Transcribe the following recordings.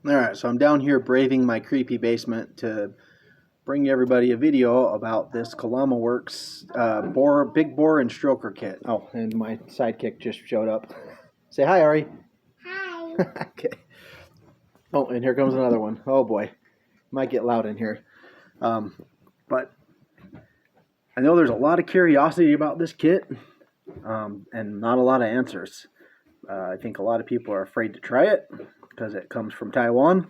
Alright, so I'm down here braving my creepy basement to bring everybody a video about this Kalama Works Big Bore and Stroker kit. Oh, and my sidekick just showed up. Say hi, Ari. Hi. Okay. Oh, and here comes another one. Oh boy. Might get loud in here. But I know there's a lot of curiosity about this kit and not a lot of answers. I think a lot of people are afraid to try it because it comes from Taiwan.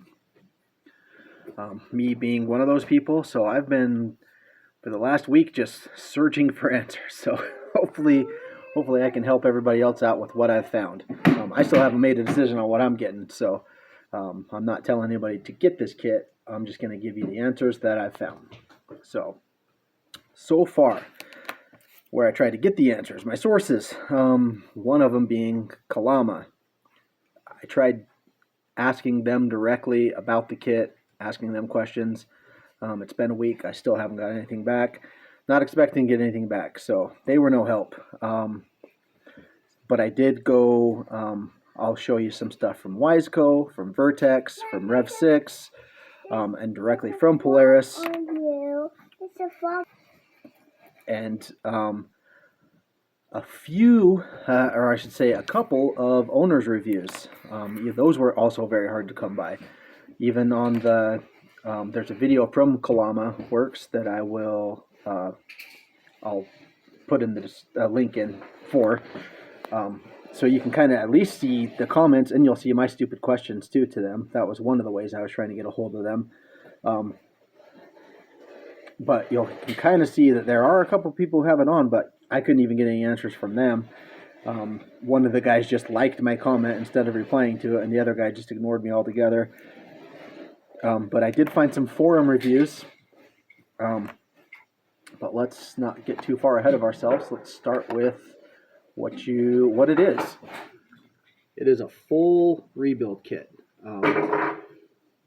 Me being one of those people, so I've been for the last week just searching for answers. So hopefully I can help everybody else out with what I've found. I still haven't made a decision on what I'm getting, so I'm not telling anybody to get this kit. I'm just going to give you the answers that I've found. So far, where I tried to get the answers, my sources, one of them being Kalama. I tried asking them directly about the kit, asking them questions. It's been a week. I still haven't got anything back. Not expecting to get anything back, so they were no help. But I did go, I'll show you some stuff from Wiseco, from Vertex, from Rev 6, and directly from Polaris. And a few, or I should say a couple of owners' reviews. Those were also very hard to come by. Even on the, there's a video from Kalama Works that I will, I'll put in the link in for, so you can kind of at least see the comments, and you'll see my stupid questions too to them. That was one of the ways I was trying to get a hold of them. But you can kind of see that there are a couple people who have it on, but I couldn't even get any answers from them. One of the guys just liked my comment instead of replying to it, and the other guy just ignored me altogether. But I did find some forum reviews. But let's not get too far ahead of ourselves. Let's start with what it is. It is a full rebuild kit.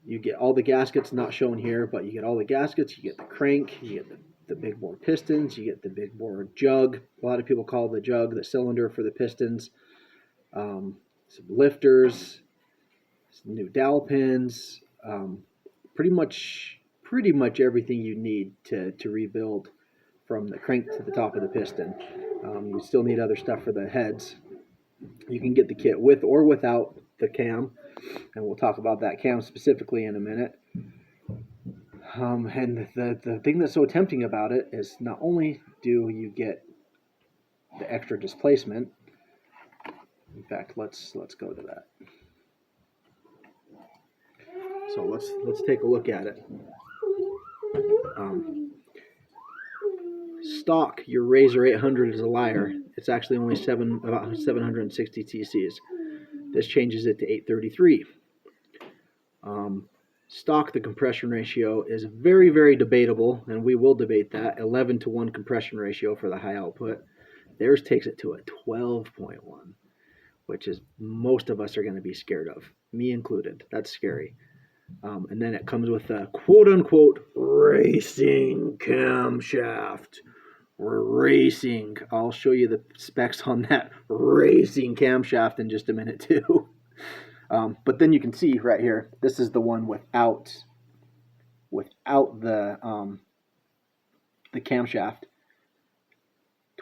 You get all the gaskets, not shown here, but you get all the gaskets. You get the crank, you get the big bore pistons, you get the big bore jug. A lot of people call the jug the cylinder for the pistons. Some lifters, some new dowel pins, pretty much everything you need to rebuild from the crank to the top of the piston. You still need other stuff for the heads. You can get the kit with or without the cam, and we'll talk about that cam specifically in a minute. And the thing that's so tempting about it is not only do you get the extra displacement. In fact, let's go to that. So let's take a look at it. Stock, your RZR 800 is a liar. It's actually only about 760 TCs. This changes it to 833. Stock, the compression ratio is very, very debatable, and we will debate that. 11-to-1 compression ratio for the high output. Theirs takes it to a 12.1, which is most of us are going to be scared of, me included. That's scary. And then it comes with a quote-unquote racing camshaft. We're racing. I'll show you the specs on that racing camshaft in just a minute too. But then you can see right here, this is the one without the camshaft.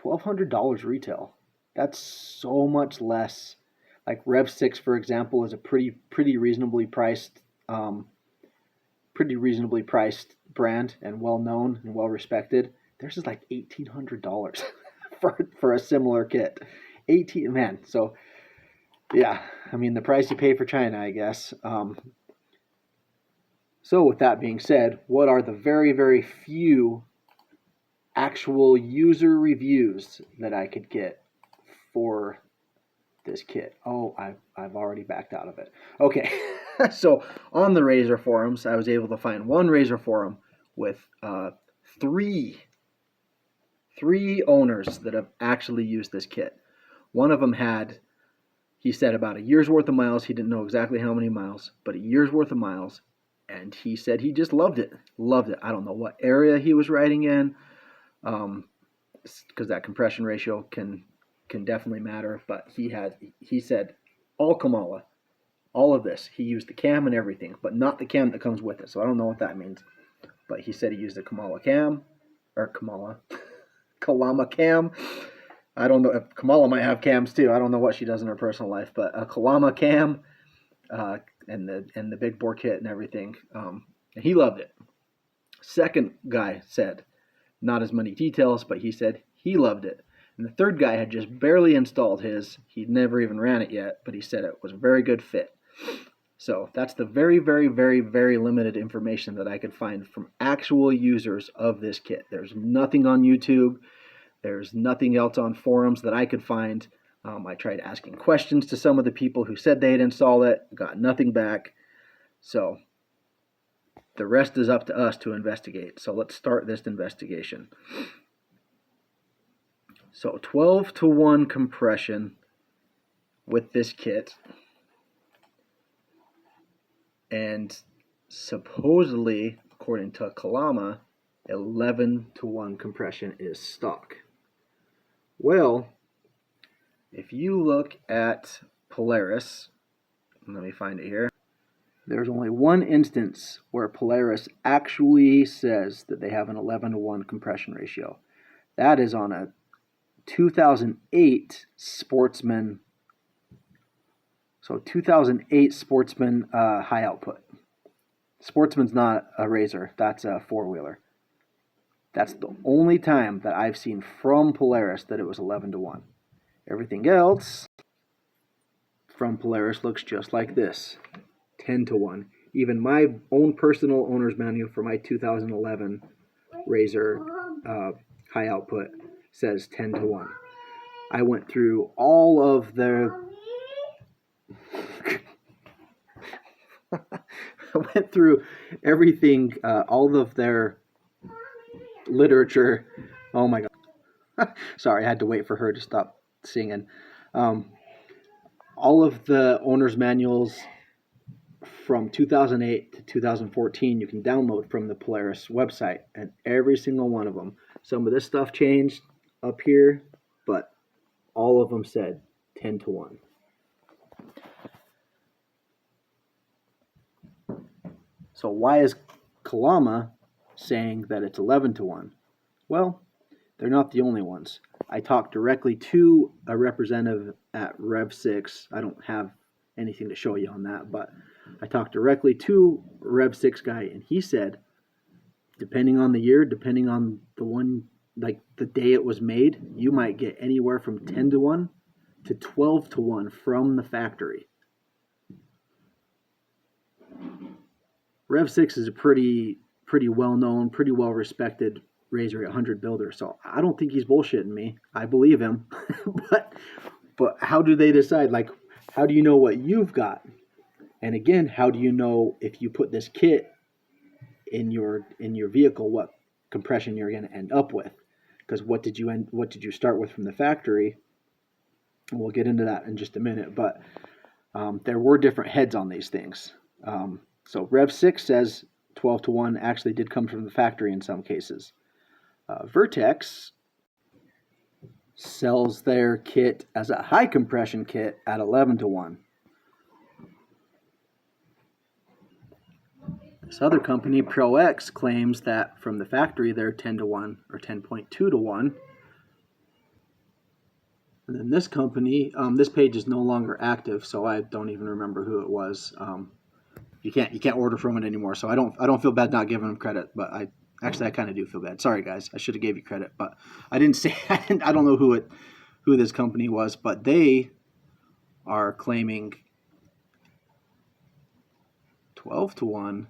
$1,200 retail. That's so much less. Like Rev 6, for example, is a pretty reasonably priced brand and well known and well respected. Theirs is like $1,800 for a similar kit. Man. So yeah, I mean the price you pay for China, I guess. So with that being said, what are the very, very few actual user reviews that I could get for this kit? Oh, I've already backed out of it. Okay, so on the RZR forums, I was able to find one RZR forum with three owners that have actually used this kit. One of them had, he said, about a year's worth of miles. He didn't know exactly how many miles, but a year's worth of miles, and he said he just loved it. I don't know what area he was riding in, because that compression ratio can definitely matter, but he said all Kamala, all of this. He used the cam and everything, but not the cam that comes with it. So I don't know what that means. But he said he used a Kalama Cam, or Kalama Cam. I don't know if Kamala might have cams too. I don't know what she does in her personal life, but a Kalama Cam, and the big bore kit and everything. And he loved it. Second guy said, not as many details, but he said he loved it. And the third guy had just barely installed his. He'd never even ran it yet, but he said it was a very good fit. So that's the very, very, very, very limited information that I could find from actual users of this kit. There's nothing on YouTube. There's nothing else on forums that I could find. I tried asking questions to some of the people who said they had installed it, got nothing back. So the rest is up to us to investigate. So let's start this investigation. So 12-to-1 compression with this kit. And supposedly, according to Kalama, 11-to-1 compression is stock. Well, if you look at Polaris, let me find it here. There's only one instance where Polaris actually says that they have an 11-to-1 compression ratio. That is on a 2008 Sportsman. So 2008 Sportsman high output. Sportsman's not a RZR, that's a four-wheeler. That's the only time that I've seen from Polaris that it was 11-to-1. Everything else from Polaris looks just like this, 10-to-1. Even my own personal owner's manual for my 2011 RZR high output says 10-to-1. I went through all of their I went through everything, all of their literature. Oh my God. Sorry, I had to wait for her to stop singing. All of the owner's manuals from 2008 to 2014 you can download from the Polaris website, and every single one of them. Some of this stuff changed up here, but all of them said 10-to-1. So why is Kalama saying that it's 11-to-1? Well, they're not the only ones. I talked directly to a representative at Rev6. I don't have anything to show you on that, but I talked directly to a Rev6 guy, and he said, depending on the year, depending on the one, like the day it was made, you might get anywhere from 10-to-1 to 12-to-1 from the factory. Rev6 is a pretty well-known, pretty well-respected RZR 800 builder, so I don't think he's bullshitting me. I believe him. but how do they decide? Like, how do you know what you've got? And again, how do you know if you put this kit in your vehicle what compression you're going to end up with? Because what did you start with from the factory? And we'll get into that in just a minute. But there were different heads on these things. So Rev6 says 12-to-1 actually did come from the factory in some cases. Vertex sells their kit as a high compression kit at 11-to-1. This other company, ProX, claims that from the factory they're 10-to-1 or 10.2-to-1. And then this company, this page is no longer active, so I don't even remember who it was. You can't order from it anymore, so I don't feel bad not giving them credit, but I kind of do feel bad. Sorry guys, I should have gave you credit, but I didn't say I don't know who this company was, but they are claiming 12-to-1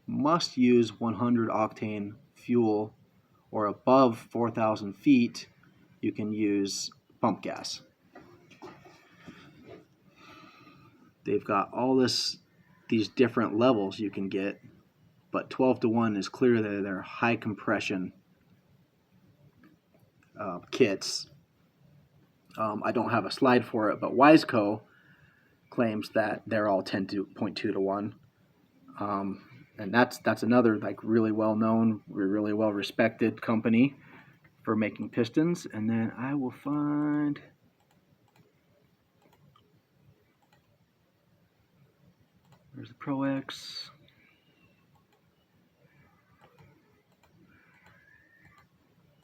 must use 100 octane fuel, or above 4,000 feet you can use pump gas. They've got all these different levels you can get, but 12-to-1 is clear that they're high compression kits. I don't have a slide for it, but Wiseco claims that they're all 10.2-to-1. And that's another like really well known, really well respected company for making pistons. And then I will find There's the Pro X.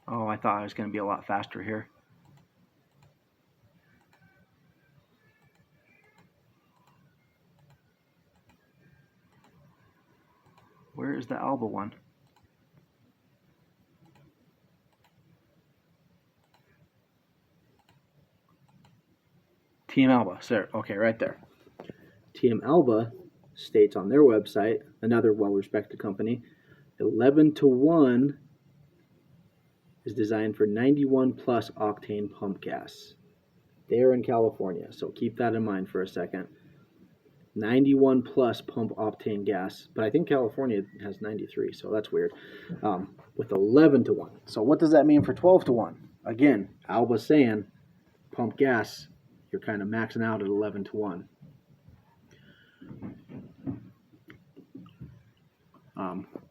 Oh, I thought I was going to be a lot faster here. Where is the Alba one? TM Alba, sir. Okay, right there. TM Alba states on their website, another well-respected company, 11-to-1 is designed for 91 plus octane pump gas. They're in California, so keep that in mind for a second. 91 plus pump octane gas, but I think California has 93, so that's weird. With 11-to-1. So what does that mean for 12-to-1? Again, Alba's saying pump gas, you're kind of maxing out at 11-to-1.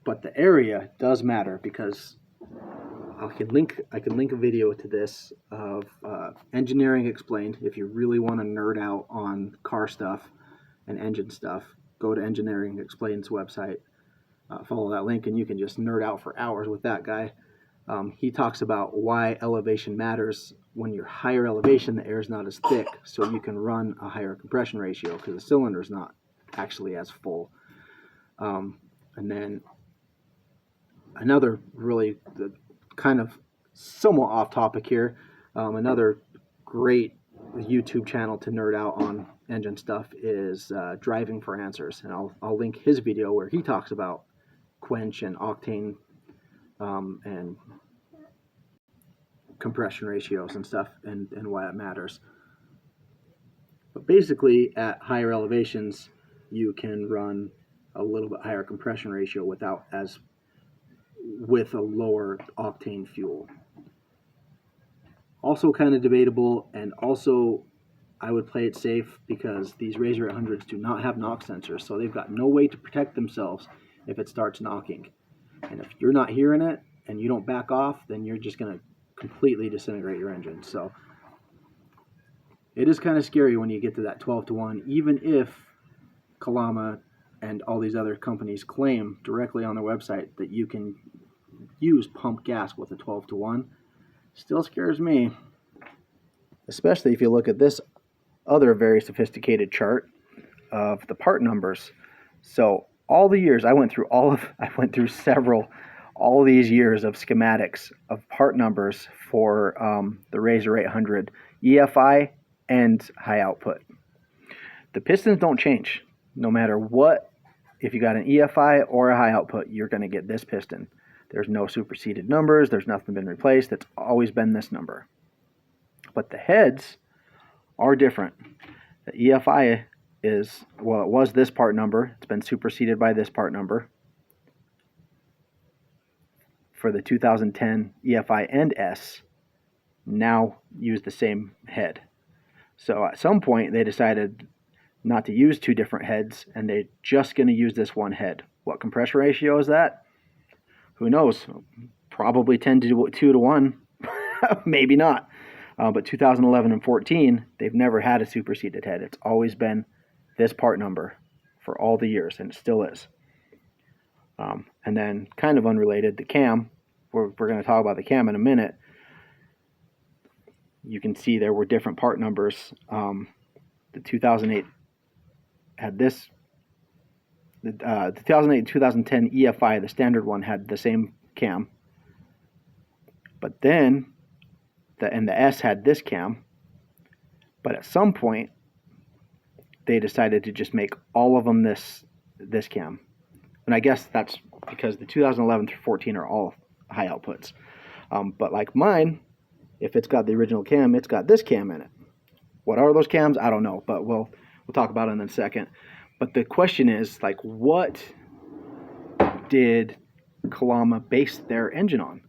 But the area does matter, because I can link a video to this of Engineering Explained. If you really want to nerd out on car stuff and engine stuff, go to Engineering Explained's website, follow that link, and you can just nerd out for hours with that guy. He talks about why elevation matters. When you're higher elevation, the air is not as thick, so you can run a higher compression ratio because the cylinder is not actually as full. And then another really kind of somewhat off topic here, another great YouTube channel to nerd out on engine stuff is Driving for Answers, and I'll link his video where he talks about quench and octane and compression ratios and stuff, and why it matters. But basically, at higher elevations, you can run a little bit higher compression ratio with a lower octane fuel. Also kind of debatable, and also I would play it safe because these RZR 800s do not have knock sensors, so they've got no way to protect themselves if it starts knocking. And if you're not hearing it and you don't back off, then you're just going to completely disintegrate your engine. So it is kind of scary when you get to that 12-to-1, even if Kalama and all these other companies claim directly on their website that you can use pump gas with a 12-to-1. Still scares me, especially if you look at this other very sophisticated chart of the part numbers. So all the years I went through all these years of schematics of part numbers for the RZR 800 EFI and high output. The pistons don't change no matter what. If you got an EFI or a high output, you're going to get this piston. There's no superseded numbers. There's nothing been replaced. It's always been this number. But the heads are different. The EFI is, well, it was this part number. It's been superseded by this part number. For the 2010 EFI and S, now use the same head. So at some point they decided not to use two different heads, and they're just going to use this one head. What compression ratio is that? Who knows? Probably 10-to-1, maybe not. But 2011 and 14, they've never had a superseded head. It's always been this part number for all the years, and it still is. And then, kind of unrelated, the cam. We're going to talk about the cam in a minute. You can see there were different part numbers. The 2008 had this. The 2008 and 2010 EFI, the standard one, had the same cam. But then, the S had this cam. But at some point, they decided to just make all of them this cam. And I guess that's because the 2011 through 14 are all high outputs. But like mine, if it's got the original cam, it's got this cam in it. What are those cams? I don't know, but we'll talk about it in a second. But the question is, like, what did Kalama base their engine on?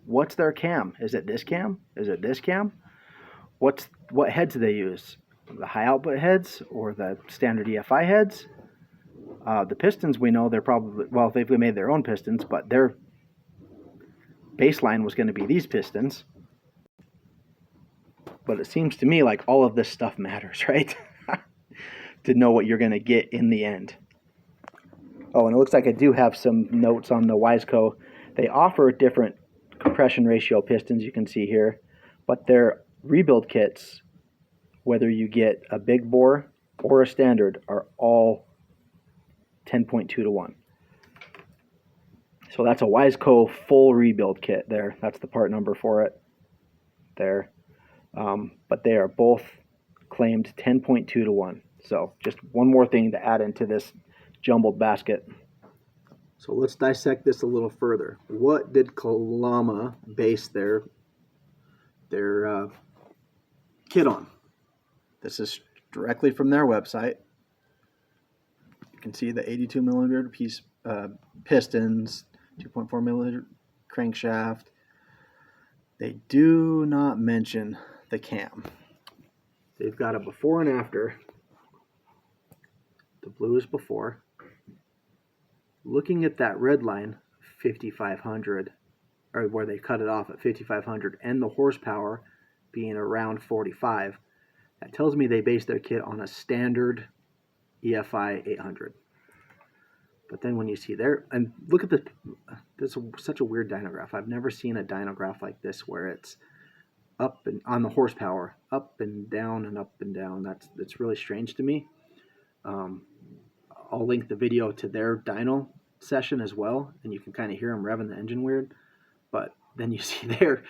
What's their cam? Is it this cam? Is it this cam? What heads do they use? The high output heads or the standard EFI heads? The pistons, we know they're probably, well, they've made their own pistons, but their baseline was going to be these pistons. But it seems to me like all of this stuff matters, right? To know what you're going to get in the end. Oh, and it looks like I do have some notes on the Wiseco. They offer different compression ratio pistons, you can see here, but their rebuild kits, whether you get a big bore or a standard, are all 10.2 to 1. So that's a Wiseco full rebuild kit there. That's the part number for it there. But they are both claimed 10.2 to 1. So just one more thing to add into this jumbled basket. So let's dissect this a little further. What did Kalama base their kit on? This is directly from their website. You can see the 82 millimeter piece pistons, 2.4 millimeter crankshaft. They do not mention the cam. They've got a before and after. The blue is before. Looking at that red line, 5,500, or where they cut it off at 5,500, and the horsepower being around 45, that tells me they based their kit on a standard EFI 800. But then when you see there, and look at this, this is such a weird dynograph. I've never seen a dynograph like this where it's up and on the horsepower, up and down and up and down. That's really strange to me. I'll link the video to their dyno session as well, and you can kind of hear them revving the engine weird. But then you see there,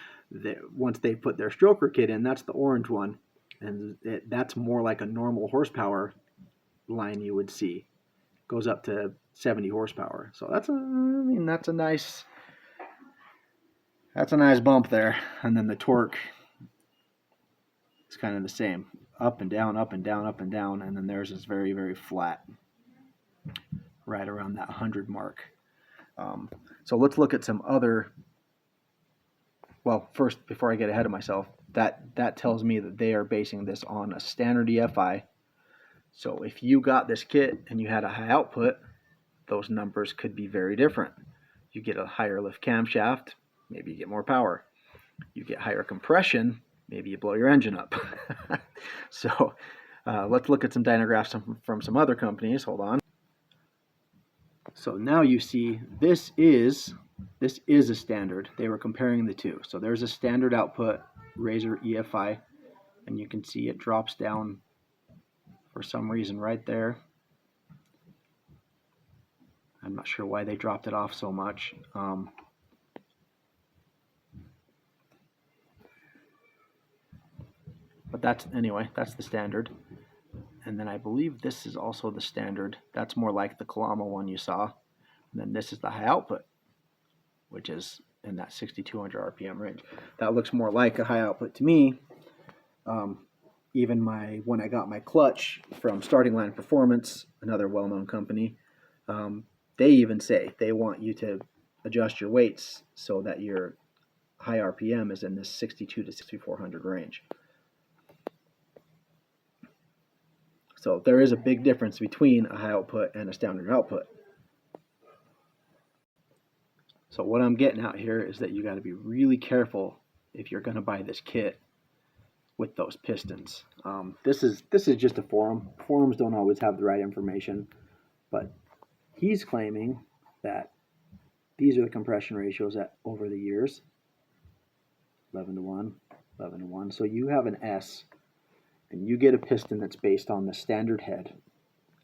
once they put their stroker kit in, that's the orange one, and that's more like a normal horsepower line you would see. Goes up to 70 horsepower. So that's a nice bump there. And then the torque is kind of the same, up and down, up and down, up and down, and then theirs is very, very flat, right around that 100 mark. So let's look at some other. Well, first, before I get ahead of myself, that tells me that they are basing this on a standard EFI. So if you got this kit and you had a high output, those numbers could be very different. You get a higher lift camshaft, maybe you get more power. You get higher compression, maybe you blow your engine up. So let's look at some dynographs from some other companies. Hold on. So now you see this is a standard. They were comparing the two. So there's a standard output RZR EFI, and you can see it drops down for some reason right there. I'm not sure why they dropped it off so much. But that's the standard. And then I believe this is also the standard. That's more like the Kalama one you saw. And then this is the high output, which is in that 6,200 RPM range. That looks more like a high output to me. Even when I got my clutch from Starting Line Performance, another well-known company, they even say they want you to adjust your weights so that your high RPM is in this 62 to 6,400 range. So there is a big difference between a high output and a standard output. So what I'm getting at here is that you got to be really careful if you're going to buy this kit with those pistons. This is just a forum. Forums don't always have the right information, but he's claiming that these are the compression ratios over the years, 11 to 1, 11 to 1. So you have an S, and you get a piston that's based on the standard head,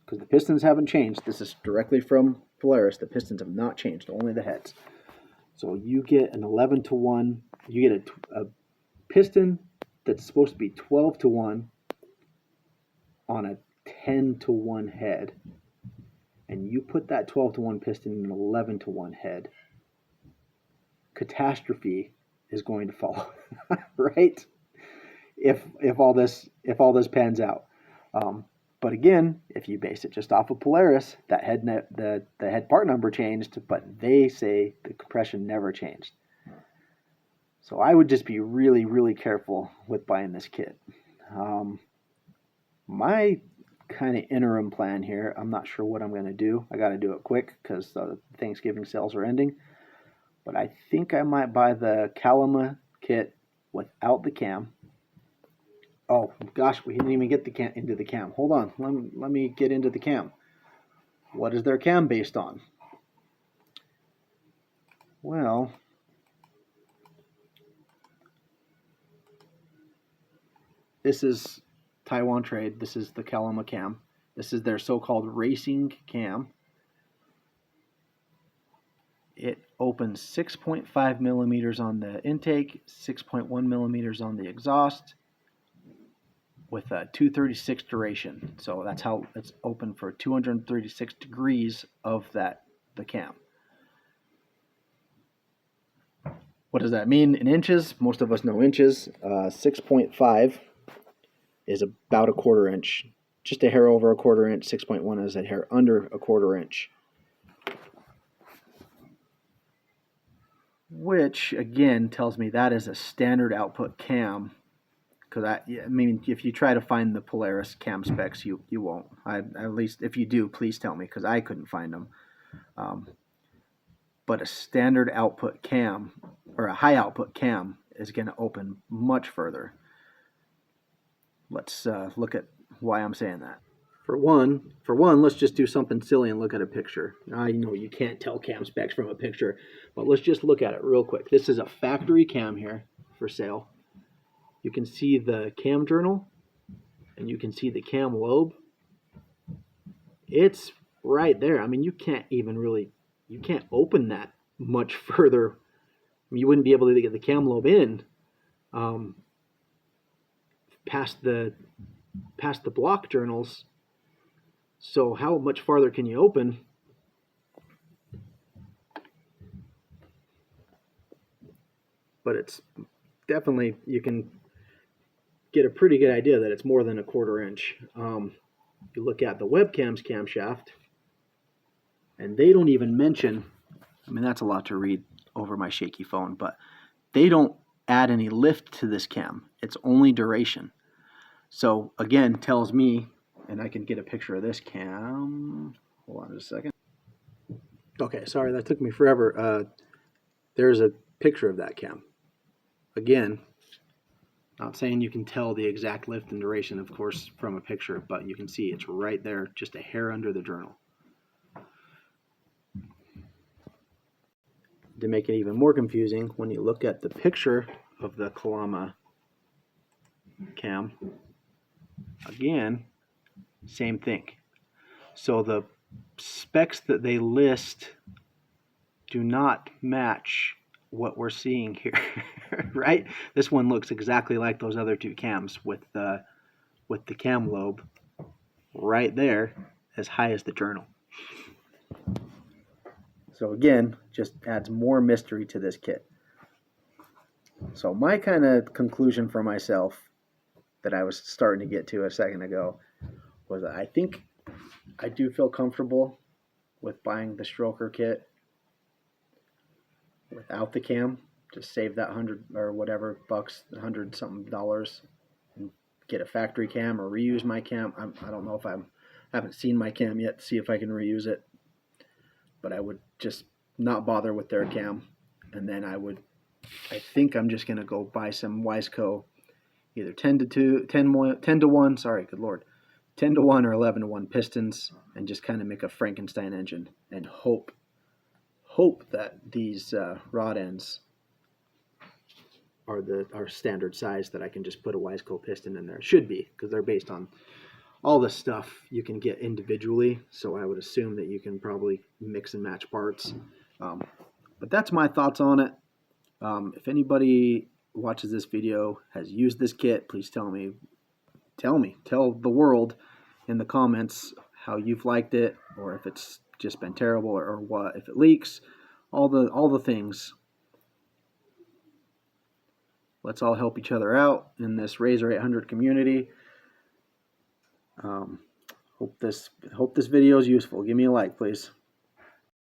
because the pistons haven't changed. This is directly from Polaris. The pistons have not changed, only the heads. So you get an 11 to 1. You get a piston that's supposed to be 12 to 1 on a 10 to 1 head, and you put that 12 to 1 piston in an 11 to 1 head, catastrophe is going to follow, right? If all this pans out. But again, if you base it just off of Polaris, that the head part number changed, but they say the compression never changed. So I would just be really, really careful with buying this kit. My kind of interim plan here, I'm not sure what I'm going to do. I got to do it quick because the Thanksgiving sales are ending. But I think I might buy the Kalama kit without the cam. Oh gosh, we didn't even get the cam into the cam. Hold on, let me get into the cam. What is their cam based on? Well, this is Taiwan Trade. This is the Kalama Cam. This is their so-called racing cam. It opens 6.5 millimeters on the intake, 6.1 millimeters on the exhaust, with a 236 duration. So that's how it's open for 236 degrees of the cam. What does that mean in inches? Most of us know inches. 6.5 is about a quarter inch. Just a hair over a quarter inch. 6.1 is a hair under a quarter inch. Which, again, tells me that is a standard output cam. Because I mean, if you try to find the Polaris cam specs, you won't. At least if you do, please tell me, because I couldn't find them. But a standard output cam, or a high output cam, is going to open much further. Let's look at why I'm saying that. For one, let's just do something silly and look at a picture. I know you can't tell cam specs from a picture, but let's just look at it real quick. This is a factory cam here for sale. You can see the cam journal, and you can see the cam lobe. It's right there. I mean, you can't open that much further. I mean, you wouldn't be able to get the cam lobe in past the block journals. So how much farther can you open? But it's definitely, you can get a pretty good idea that it's more than a quarter inch. You look at the webcam's camshaft, and they don't even mention, I mean, that's a lot to read over my shaky phone, but they don't add any lift to this cam. It's only duration. So again, tells me, and I can get a picture of this cam. Hold on just a second. Okay, sorry, that took me forever. There's a picture of that cam. Again, not saying you can tell the exact lift and duration, of course, from a picture, but you can see it's right there, just a hair under the journal. To make it even more confusing, when you look at the picture of the Kalama Cam, again, same thing. So the specs that they list do not match what we're seeing here, right? This one looks exactly like those other two cams with the cam lobe right there as high as the journal. So again, just adds more mystery to this kit. So my kind of conclusion for myself that I was starting to get to a second ago was that I think I do feel comfortable with buying the Stroker kit without the cam. Just save that $100 or whatever bucks, $100 something, and get a factory cam or reuse my cam. I don't know if I haven't seen my cam yet to see if I can reuse it, but I would just not bother with their cam, and then I think I'm just gonna go buy some Wiseco, either 10 to 1, sorry, good lord, 10 to 1 or 11 to 1 pistons, and just kind of make a Frankenstein engine and hope that these rod ends are standard size, that I can just put a Wiseco piston in there. It should be, because they're based on all the stuff you can get individually, so I would assume that you can probably mix and match parts. But that's my thoughts on it. If anybody watches this video has used this kit, please tell the world in the comments how you've liked it, or if it's just been terrible, or what, if it leaks, all the things. Let's all help each other out in this RZR 800 community. Hope this video is useful. Give me a like, please.